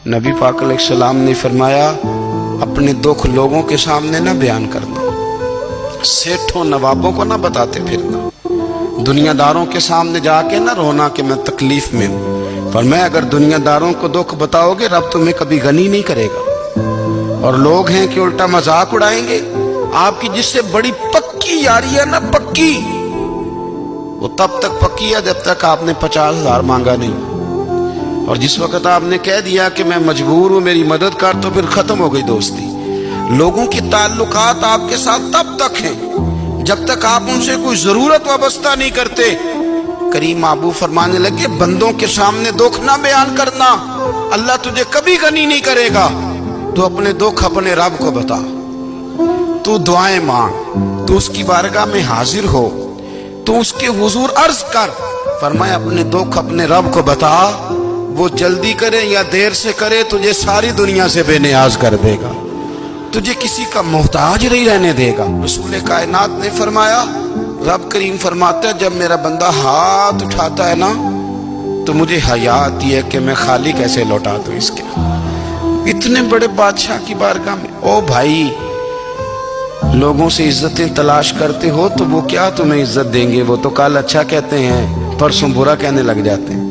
نبی پاک علیہ السلام نے فرمایا اپنے دکھ لوگوں کے سامنے نہ بیان کرنا، سیٹھوں نوابوں کو نہ بتاتے پھرنا، دنیا داروں کے سامنے جا کے نہ رونا کہ میں تکلیف میں ہوں۔ فرمایا اگر دنیا داروں کو دکھ بتاؤ گے رب تمہیں کبھی غنی نہیں کرے گا، اور لوگ ہیں کہ الٹا مذاق اڑائیں گے۔ آپ کی جس سے بڑی پکی یاری ہے نا، پکی، وہ تب تک پکی ہے جب تک آپ نے 50,000 مانگا نہیں، اور جس وقت آپ نے کہہ دیا کہ میں مجبور ہوں میری مدد کر، تو پھر ختم ہو گئی دوستی۔ لوگوں کی تعلقات آپ کے ساتھ تب تک ہیں جب تک آپ ان سے کوئی ضرورت وابستہ نہیں کرتے۔ کریم محبوب فرمانے لگے بندوں کے سامنے دکھ نہ بیان کرنا، اللہ تجھے کبھی غنی نہیں کرے گا۔ تو اپنے دکھ اپنے رب کو بتا، تو دعائیں مانگ، تو اس کی بارگاہ میں حاضر ہو، تو اس کے حضور عرض کر۔ فرمایا اپنے دکھ اپنے رب کو بتا، وہ جلدی کرے یا دیر سے کرے تجھے ساری دنیا سے بے نیاز کر دے گا، تجھے کسی کا محتاج نہیں رہنے دے گا۔ رسول کائنات نے فرمایا، رب کریم فرماتا ہے جب میرا بندہ ہاتھ اٹھاتا ہے نا تو مجھے حیا آتی ہے کہ میں خالی کیسے لوٹا دوں اس کے۔ اتنے بڑے بادشاہ کی بارگاہ میں، او بھائی لوگوں سے عزتیں تلاش کرتے ہو تو وہ کیا تمہیں عزت دیں گے؟ وہ تو کل اچھا کہتے ہیں پرسوں برا کہنے لگ جاتے ہیں۔